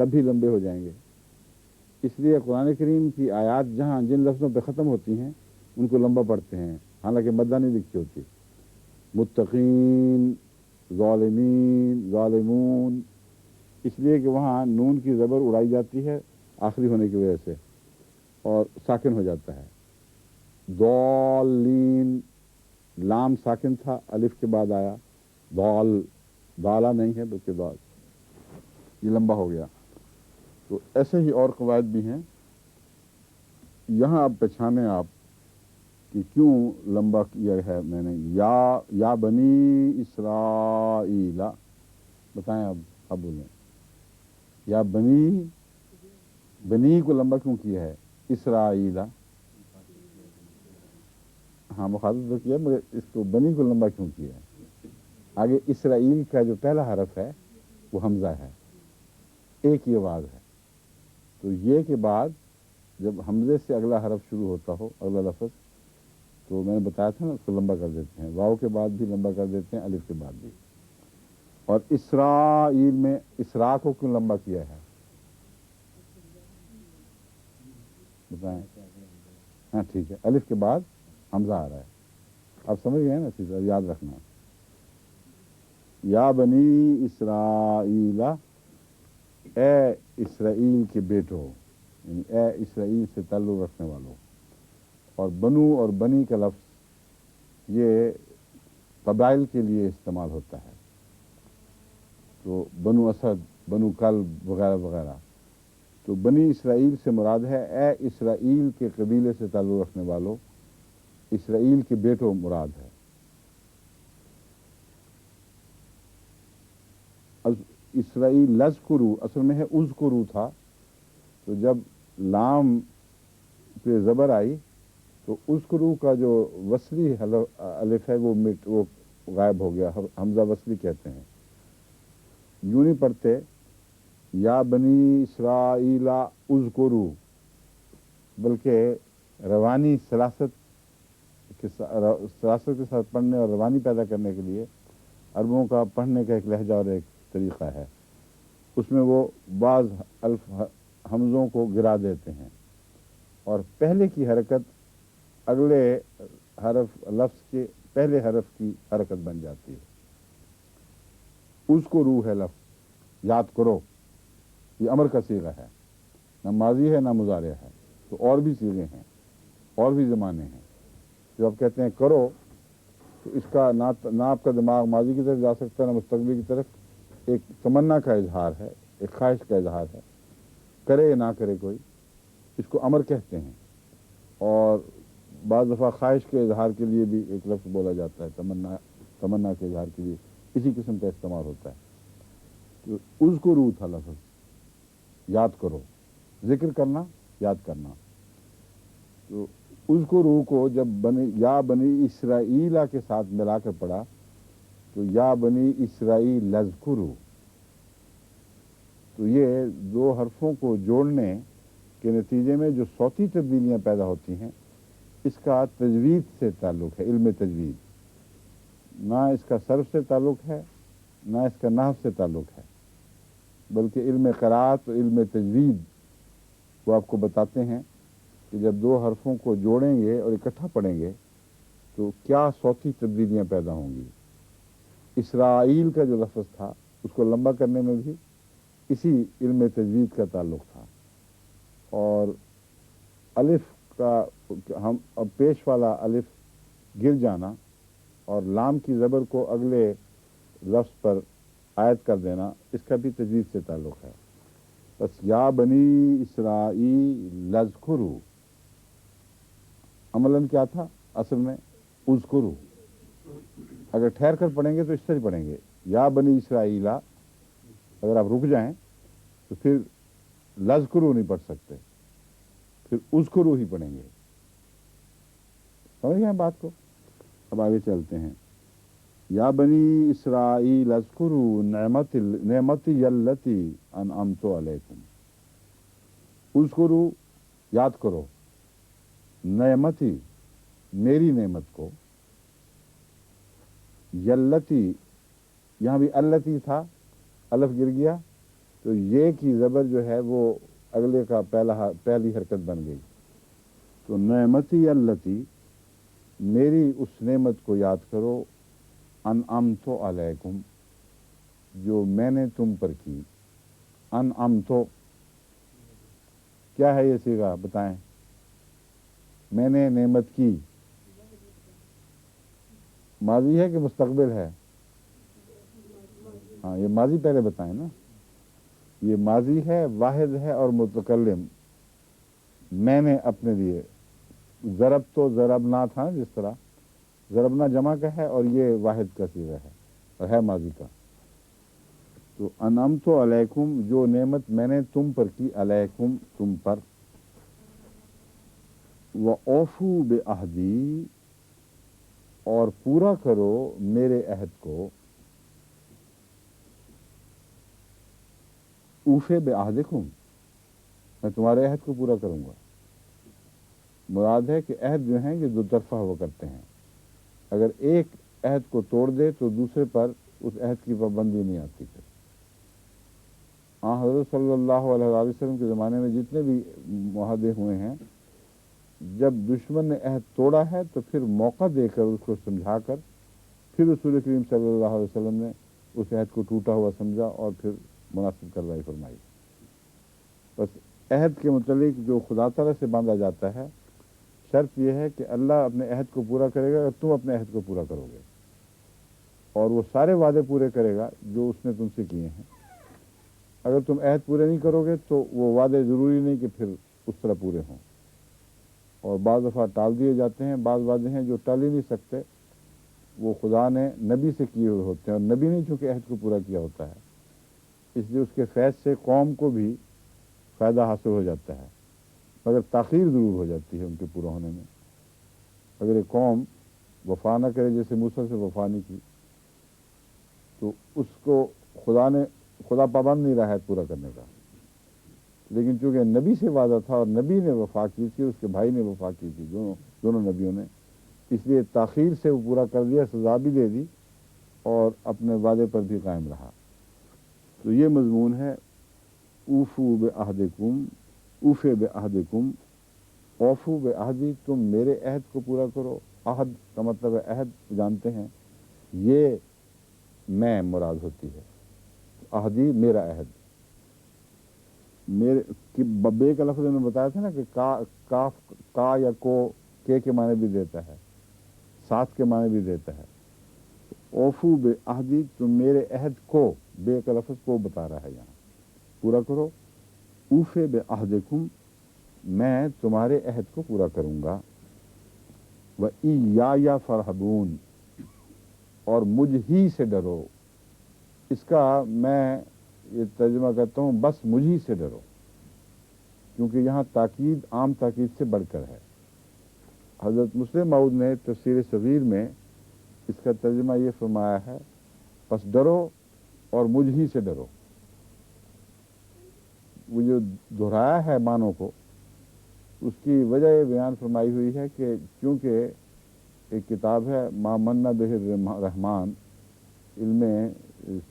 تب بھی لمبے ہو جائیں گے. اس لیے قرآن کریم کی آیات جہاں جن لفظوں پہ ختم ہوتی ہیں ان کو لمبا پڑھتے ہیں، حالانکہ مدہ نہیں لکھی ہوتی. متقین، ظالمین، ظالمون، اس لیے کہ وہاں نون کی زبر اڑائی جاتی ہے آخری ہونے کی وجہ سے اور ساکن ہو جاتا ہے. ضالین، لام ساکن تھا، الف کے بعد آیا. ضال، ضالہ نہیں ہے بلکہ ضال، یہ لمبا ہو گیا. تو ایسے ہی اور قواعد بھی ہیں. یہاں اب پہچانیں آپ کہ کیوں لمبا کیا ہے میں نے. یا بنی اسرائیل، بتائیں اب بولیں. یا بنی کو لمبا کیوں کیا ہے؟ اسرائیل، ہاں مخاطب تو کیا مگر اس کو بنی کو لمبا کیوں کیا ہے؟ آگے اسرائیل کا جو پہلا حرف ہے وہ حمزہ ہے، ایک ہی آواز ہے. تو یہ کے بعد جب حمزے سے اگلا حرف شروع ہوتا ہو، اگلا لفظ، تو میں نے بتایا تھا نا اس کو لمبا کر دیتے ہیں. واو کے بعد بھی لمبا کر دیتے ہیں، الف کے بعد بھی. اور اسرائیل میں اسرا کو کیوں لمبا کیا ہے بتائیں؟ ہاں ٹھیک ہے، الف کے بعد حمزہ آ رہا ہے. آپ سمجھ گئے نا، اسی طرح یاد رکھنا. یا بنی اسرائیل، اے اسرائیل کے بیٹو، یعنی اے اسرائیل سے تعلق رکھنے والوں. اور بنو اور بنی کا لفظ یہ قبائل کے لیے استعمال ہوتا ہے. تو بنو اسد، بنو کلب وغیرہ وغیرہ. تو بنی اسرائیل سے مراد ہے اے اسرائیل کے قبیلے سے تعلق رکھنے والوں، اسرائیل کے بیٹوں مراد ہے. اسرائیل لذکرو اصل میں ہے اذکرو تھا، تو جب لام پہ زبر آئی تو اذکرو کا جو وصلی الف ہے وہ غائب ہو گیا، حمزہ وصلی کہتے ہیں. یوں نہیں پڑھتے یا بنی اسرائیل اذکرو، بلکہ روانی سلاست کے ساتھ پڑھنے اور روانی پیدا کرنے کے لیے عربوں کا پڑھنے کا ایک لہجہ اور ایک طریقہ ہے. اس میں وہ بعض حمزوں کو گرا دیتے ہیں اور پہلے کی حرکت اگلے لفظ کے پہلے حرف کی حرکت بن جاتی ہے. اس کو روح ہے لفظ، یاد کرو، یہ امر کا صیغہ ہے، نہ ماضی ہے نہ مضارع ہے. تو اور بھی صیغے ہیں، اور بھی زمانے ہیں. جو آپ کہتے ہیں کرو، تو اس کا نہ آپ کا دماغ ماضی کی طرف جا سکتا ہے نہ مستقبل کی طرف. ایک تمنا کا اظہار ہے، ایک خواہش کا اظہار ہے، کرے یا نہ کرے کوئی، اس کو امر کہتے ہیں. اور بعض دفعہ خواہش کے اظہار کے لیے بھی ایک لفظ بولا جاتا ہے، تمنا کے اظہار کے لیے اسی قسم کا استعمال ہوتا ہے. تو اذکرو تھا لفظ، یاد کرو، ذکر کرنا، یاد کرنا. تو اذکرو کو جب یا بنی اسرائیل کے ساتھ ملا کر پڑھا تو یا بنی اسرائیل لذکرو. تو یہ دو حرفوں کو جوڑنے کے نتیجے میں جو صوتی تبدیلیاں پیدا ہوتی ہیں، اس کا تجوید سے تعلق ہے، علم تجوید. نہ اس کا صرف سے تعلق ہے نہ اس کا نحو سے تعلق ہے، بلکہ علم قرات و علم تجوید وہ آپ کو بتاتے ہیں کہ جب دو حرفوں کو جوڑیں گے اور اکٹھا پڑھیں گے تو کیا صوتی تبدیلیاں پیدا ہوں گی. اسرائیل کا جو لفظ تھا اس کو لمبا کرنے میں بھی اسی علم تجوید کا تعلق تھا. اور الف کا ہم اب پیش والا الف گر جانا اور لام کی زبر کو اگلے لفظ پر عائد کر دینا، اس کا بھی تجوید سے تعلق ہے. بس یا بنی اسرائیل لذکرو عملاً کیا تھا اصل میں اذکرو. اگر ٹھہر کر پڑھیں گے تو اس طرح پڑھیں گے، یا بنی اسرائیل. اگر آپ رک جائیں تو پھر لذکرو نہیں پڑھ سکتے، پھر اذکرو ہی پڑھیں گے. سمجھ گئے بات کو؟ اب آگے چلتے ہیں. یا بنی اسرائیل اذکروا نعمتی التی انعمت علیکم. اذکروا، یاد کرو، نعمتی، میری نعمت کو، یلتی، یہاں بھی التی تھا، الف گر گیا تو یہ کی زبر جو ہے وہ اگلے کا پہلی حرکت بن گئی. تو نعمتی اللتی، میری اس نعمت کو یاد کرو، انعمت علیکم، جو میں نے تم پر کی. انعمت کیا ہے یہ صیغہ بتائیں؟ میں نے نعمت کی، ماضی ہے کہ مستقبل ہے؟ ہاں یہ ماضی پہلے بتائیں نا. یہ ماضی ہے، واحد ہے اور متکلم. میں نے اپنے لیے. ضرب تو ضربنا تھا جس طرح، ضربنا جمع کا ہے اور یہ واحد کا صیغہ ہے اور ہے ماضی کا. تو انعمت علیکم، جو نعمت میں نے تم پر کی، علیکم تم پر. وَأَوْفُوا بِعَہْدِی، اور پورا کرو میرے عہد کو. اوفے بعہدکم، میں تمہارے عہد کو پورا کروں گا. مراد ہے کہ عہد جو ہیں یہ دو طرفہ ہوا کرتے ہیں. اگر ایک عہد کو توڑ دے تو دوسرے پر اس عہد کی پابندی نہیں آتی. پھر حضرت صلی اللہ علیہ وسلم کے زمانے میں جتنے بھی معاہدے ہوئے ہیں، جب دشمن نے عہد توڑا ہے تو پھر موقع دے کر اس کو سمجھا کر پھر رسول کریم صلی اللہ علیہ وسلم نے اس عہد کو ٹوٹا ہوا سمجھا اور پھر مناسب کارروائی فرمائی. بس عہد کے متعلق جو خدا تعالیٰ سے باندھا جاتا ہے، شرط یہ ہے کہ اللہ اپنے عہد کو پورا کرے گا اور تم اپنے عہد کو پورا کرو گے، اور وہ سارے وعدے پورے کرے گا جو اس نے تم سے کیے ہیں. اگر تم عہد پورے نہیں کرو گے تو وہ وعدے ضروری نہیں کہ پھر اس طرح پورے ہوں، اور بعض دفعہ ٹال دیے جاتے ہیں. بعض وعدے ہیں جو ٹال ہی نہیں سکتے، وہ خدا نے نبی سے کیے ہوئے ہوتے ہیں، اور نبی نے چونکہ عہد کو پورا کیا ہوتا ہے اس لیے اس کے فیض سے قوم کو بھی فائدہ حاصل ہو جاتا ہے، مگر تاخیر ضرور ہو جاتی ہے ان کے پورا ہونے میں. اگر ایک قوم وفا نہ کرے، جیسے موسیٰ سے وفا نہیں کی، تو اس کو خدا پابند نہیں رہا ہے پورا کرنے کا. لیکن چونکہ نبی سے وعدہ تھا اور نبی نے وفا کی تھی، اس کے بھائی نے وفا کی تھی، دونوں نبیوں نے، اس لیے تاخیر سے وہ پورا کر دیا، سزا بھی دے دی اور اپنے وعدے پر بھی قائم رہا. تو یہ مضمون ہے اوفو بعہدکم، اوفے بعہدکم. اوفو بعہدی، تم میرے عہد کو پورا کرو. عہد کا مطلب ہے عہد، جانتے ہیں یہ میں مراد ہوتی ہے. عہدی میرا عہد. میرے بے کا لفظ میں بتایا تھا نا کہ کا یا کو کے معنی بھی دیتا ہے، ساتھ کے معنی بھی دیتا ہے. اوفو بعہدی، تم میرے عہد کو، بے کا لفظ کو بتا رہا ہے یہاں، پورا کرو. اوفے بعہدکم، میں تمہارے عہد کو پورا کروں گا. وَإِيَّایَ فَارْہَبُونَ، اور مجھ ہی سے ڈرو. اس کا میں یہ ترجمہ کرتا ہوں، بس مجھ ہی سے ڈرو، کیونکہ یہاں تاکید عام تاکید سے بڑھ کر ہے. حضرت مسلم موعود نے تفسیر صغیر میں اس کا ترجمہ یہ فرمایا ہے، بس ڈرو اور مجھ ہی سے ڈرو. وہ جو دہرایا ہے معنوں کو، اس کی وجہ یہ بیان فرمائی ہوئی ہے کہ چونکہ ایک کتاب ہے ما من بہ الرحمن، علم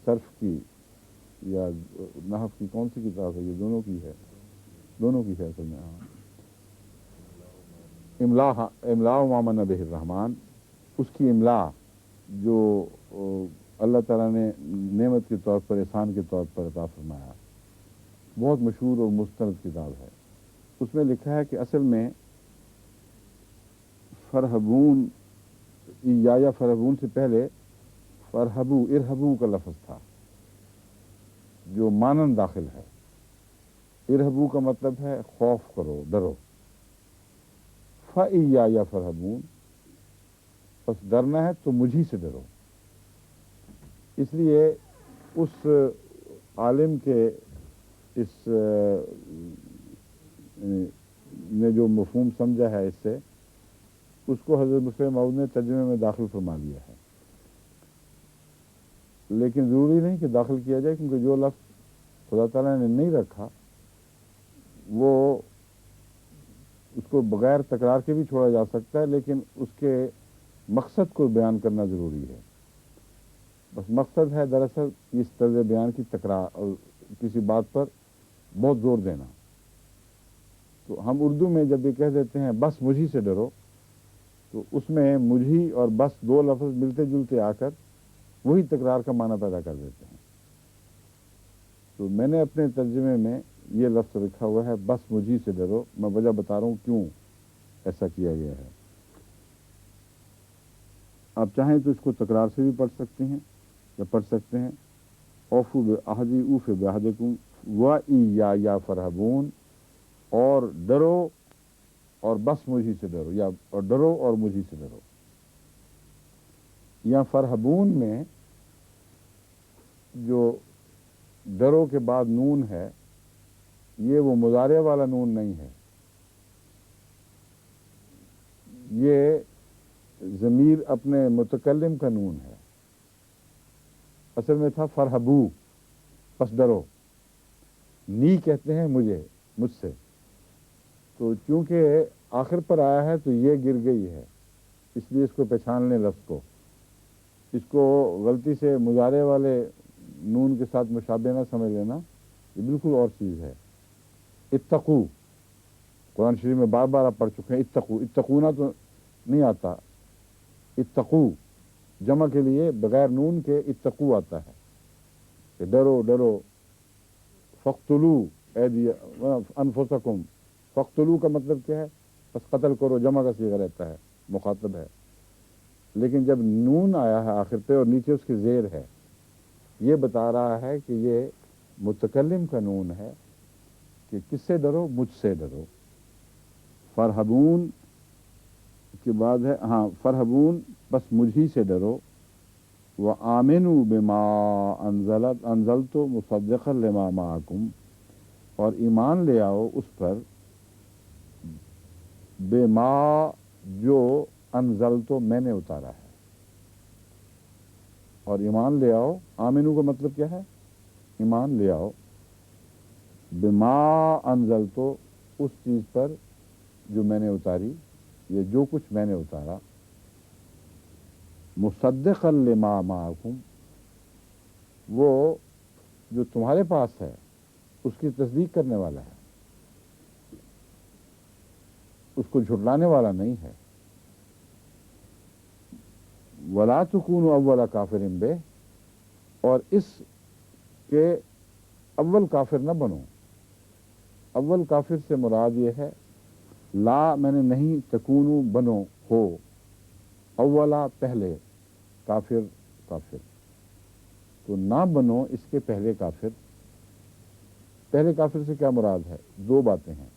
صرف کی یا نحو کی، کون سی کتاب ہے یہ؟ دونوں کی ہے اصل میں. املاء ما من بہ الرحمن، اس کی املاء جو اللہ تعالیٰ نے نعمت کے طور پر، احسان کے طور پر عطا فرمایا، بہت مشہور اور مستند کتاب ہے. اس میں لکھا ہے کہ اصل میں فرحبون، یا فرحبون سے پہلے فرحبو، ارہبو کا لفظ تھا جو مانن داخل ہے. ارہبو کا مطلب ہے خوف کرو، ڈرو. فَإِيَّایَ فَارْہَبُونَ، بس ڈرنا ہے تو مجھی سے ڈرو. اس لیے اس عالم کے اس نے جو مفہوم سمجھا ہے اس سے، اس کو حضرت مسلم موعود نے ترجمے میں داخل فرما دیا ہے. لیکن ضروری نہیں کہ داخل کیا جائے، کیونکہ جو لفظ خدا تعالیٰ نے نہیں رکھا وہ اس کو بغیر تکرار کے بھی چھوڑا جا سکتا ہے، لیکن اس کے مقصد کو بیان کرنا ضروری ہے. بس مقصد ہے دراصل اس طرز بیان کی تکرار اور کسی بات پر بہت زور دینا. تو ہم اردو میں جب یہ کہہ دیتے ہیں بس مجھی سے ڈرو، تو اس میں مجھی اور بس دو لفظ ملتے جلتے آ کر وہی تکرار کا معنی پیدا کر دیتے ہیں. تو میں نے اپنے ترجمے میں یہ لفظ لکھا ہوا ہے بس مجھی سے ڈرو. میں وجہ بتا رہا ہوں کیوں ایسا کیا گیا ہے. آپ چاہیں تو اس کو تکرار سے بھی پڑھ سکتے ہیں یا پڑھ سکتے ہیں اوفو بعہدی اوف بعہدکم وَإِيَّايَ فَارْهَبُونَ، اور ڈرو اور بس مجھی سے ڈرو، یا اور ڈرو اور مجھی سے ڈرو. یا فرحبون میں جو ڈرو کے بعد نون ہے، یہ وہ مضارع والا نون نہیں ہے، یہ ضمیر اپنے متکلم کا نون ہے. اصل میں تھا فرحبو، پس ڈرو. نی کہتے ہیں مجھے، مجھ سے. تو چونکہ آخر پر آیا ہے تو یہ گر گئی ہے، اس لیے اس کو پہچان لیں لفظ کو. اس کو غلطی سے مضارع والے نون کے ساتھ مشابہ نہ سمجھ لینا، یہ بالکل اور چیز ہے. اتقو، قرآن شریف میں بار بار آپ پڑھ چکے ہیں. اتقو، اتقونا تو نہیں آتا، اتقو جمع کے لیے بغیر نون کے اتقو آتا ہے کہ ڈرو ڈرو. فقتلو انفسکم، فقتلو کا مطلب کیا ہے؟ بس قتل کرو، جمع کا صیغہ رہتا ہے، مخاطب ہے. لیکن جب نون آیا ہے آخر پہ اور نیچے اس کی زیر ہے، یہ بتا رہا ہے کہ یہ متکلم کا نون ہے کہ کس سے ڈرو؟ مجھ سے ڈرو. فرحبون کے بعد ہے ہاں فرحبون، بس مجھی سے ڈرو. وآمنوا بما انزلت مصدقا لما معکم، اور ایمان لے آؤ اس پر بما جو انزلت میں نے اتارا ہے. اور ایمان لے آؤ، آمنو کا مطلب کیا ہے؟ ایمان لے آؤ. بما انزلت، اس چیز پر جو میں نے اتاری، یہ جو کچھ میں نے اتارا. مصدقا لما معکم، وہ جو تمہارے پاس ہے اس کی تصدیق کرنے والا ہے، اس کو جھٹلانے والا نہیں ہے. ولا تکونوا اول کافر بہ، اور اس کے اول کافر نہ بنو. اول کافر سے مراد یہ ہے لا میں نے نہیں، تکونو بنو ہو، اولا پہلے، کافر کافر، تو نہ بنو اس کے پہلے کافر. پہلے کافر سے کیا مراد ہے؟ دو باتیں ہیں.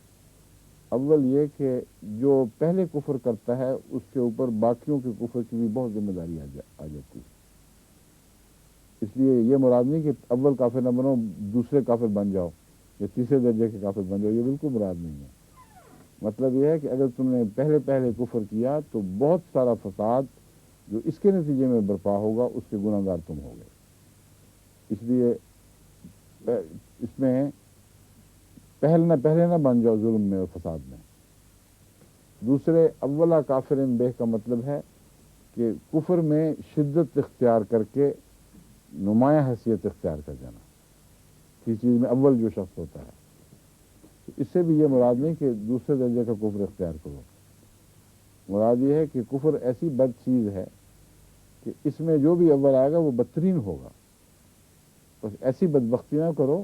اول یہ کہ جو پہلے کفر کرتا ہے اس کے اوپر باقیوں کے کفر کی بھی بہت ذمہ داری آ جاتی ہے. اس لیے یہ مراد نہیں کہ اول کافر نہ بنو دوسرے کافر بن جاؤ یا تیسرے درجے کے کافر بن جاؤ، یہ بالکل مراد نہیں ہے. مطلب یہ ہے کہ اگر تم نے پہلے کفر کیا تو بہت سارا فساد جو اس کے نتیجے میں برپا ہوگا اس کے گناہ گار تم ہوگے. اس لیے اس میں پہلے نہ بن جاؤ ظلم میں اور فساد میں. دوسرے اولا کافر بہ کا مطلب ہے کہ کفر میں شدت اختیار کر کے نمایاں حیثیت اختیار کر جانا. کسی چیز میں اول جو شخص ہوتا ہے، تو اس سے بھی یہ مراد نہیں کہ دوسرے درجے کا کفر اختیار کرو. مراد یہ ہے کہ کفر ایسی بد چیز ہے کہ اس میں جو بھی اول آئے گا وہ بدترین ہوگا. بس ایسی بدبختی نہ کرو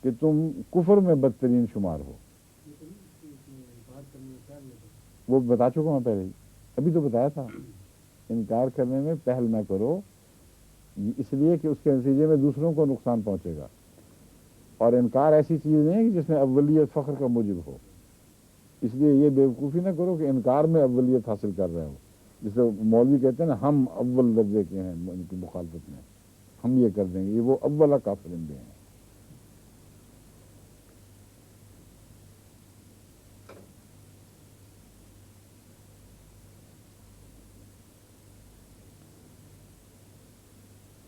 کہ تم کفر میں بدترین شمار ہو. وہ بتا چکا ہوں پہلے ہی، ابھی تو بتایا تھا. انکار کرنے میں پہل نہ کرو، اس لیے کہ اس کے نتیجے میں دوسروں کو نقصان پہنچے گا. اور انکار ایسی چیز نہیں ہے کہ جس میں اولیت فخر کا موجب ہو. اس لیے یہ بیوقوفی نہ کرو کہ انکار میں اولیت حاصل کر رہے ہو. جسے مولوی کہتے ہیں نا ہم اول درجے کے ہیں ان کی مخالفت میں، ہم یہ کر دیں گے، یہ وہ اولا کافر بے ہیں.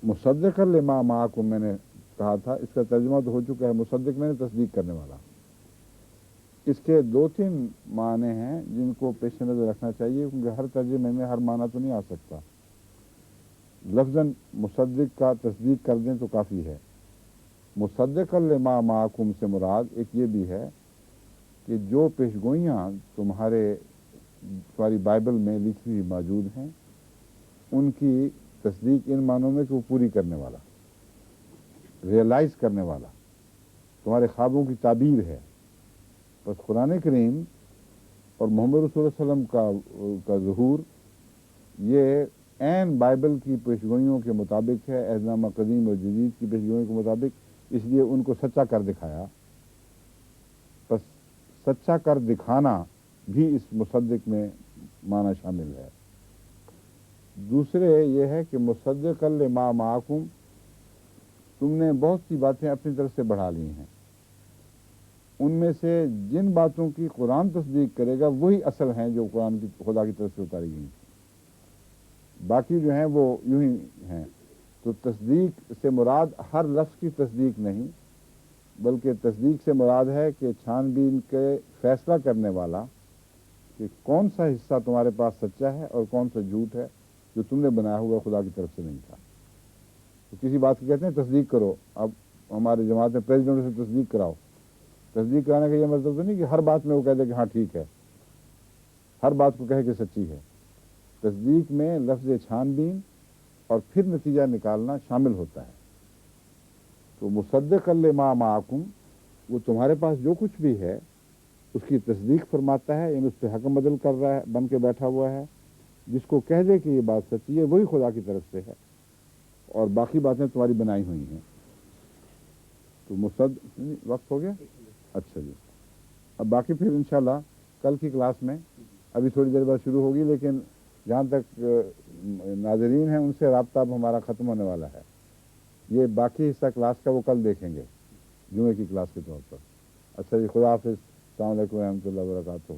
مصدق لما معکم میں نے کہا تھا، اس کا ترجمہ تو ہو چکا ہے. مصدق میں نے تصدیق کرنے والا. اس کے دو تین معنی ہیں جن کو پیش نظر رکھنا چاہیے، کیونکہ ہر ترجمے میں ہر معنی تو نہیں آ سکتا. لفظاً مصدق کا تصدیق کر دیں تو کافی ہے، مصدقا لما معکم سے مراد ایک یہ بھی ہے کہ جو پیشگوئیاں تمہاری بائبل میں لکھی ہوئی موجود ہیں ان کی تصدیق ان معنوں میں کہ وہ پوری کرنے والا، ریئلائز کرنے والا، تمہارے خوابوں کی تعبیر ہے۔ بس قرآن کریم اور محمد رسول اللہ علیہ وسلم کا ظہور یہ عین بائبل کی پیشگوئیوں کے مطابق ہے، عہد نامہ قدیم اور جدید کی پیشگوئیوں کے مطابق، اس لیے ان کو سچا کر دکھایا۔ بس سچا کر دکھانا بھی اس مصدق میں معنی شامل ہے۔ دوسرے یہ ہے کہ مصدقا لما معکم، تم نے بہت سی باتیں اپنی طرف سے بڑھا لی ہیں، ان میں سے جن باتوں کی قرآن تصدیق کرے گا وہی اصل ہیں جو قرآن کی خدا کی طرف سے اتاری گئی ہیں، باقی جو ہیں وہ یوں ہی ہیں۔ تو تصدیق سے مراد ہر لفظ کی تصدیق نہیں، بلکہ تصدیق سے مراد ہے کہ چھان بین کے فیصلہ کرنے والا کہ کون سا حصہ تمہارے پاس سچا ہے اور کون سا جھوٹ ہے جو تم نے بنایا ہوا خدا کی طرف سے نہیں تھا۔ تو کسی بات کی کہتے ہیں تصدیق کرو، اب ہماری جماعت میں پریزیڈنٹ سے تصدیق کراؤ، تصدیق کرانے کا یہ مطلب تو نہیں کہ ہر بات میں وہ کہہ دے کہ ہاں ٹھیک ہے، ہر بات کو کہے کہ سچی ہے۔ تصدیق میں لفظ چھان بین اور پھر نتیجہ نکالنا شامل ہوتا ہے۔ تو مصدقا لما معکم، وہ تمہارے پاس جو کچھ بھی ہے اس کی تصدیق فرماتا ہے، یعنی اس پہ حکم بدل کر رہا ہے، بن کے بیٹھا ہوا ہے۔ جس کو کہہ دے کہ یہ بات سچی ہے وہی خدا کی طرف سے ہے، اور باقی باتیں تمہاری بنائی ہوئی ہیں۔ تو وقت ہو گیا؟ اچھا جی، اب باقی پھر انشاءاللہ کل کی کلاس میں، ابھی تھوڑی دیر بعد شروع ہوگی، لیکن جہاں تک ناظرین ہیں ان سے رابطہ اب ہمارا ختم ہونے والا ہے۔ یہ باقی حصہ کلاس کا وہ کل دیکھیں گے جمعے کی کلاس کے طور پر۔ اچھا جی، خدا حافظ، السلام علیکم ورحمۃ اللہ وبرکاتہ۔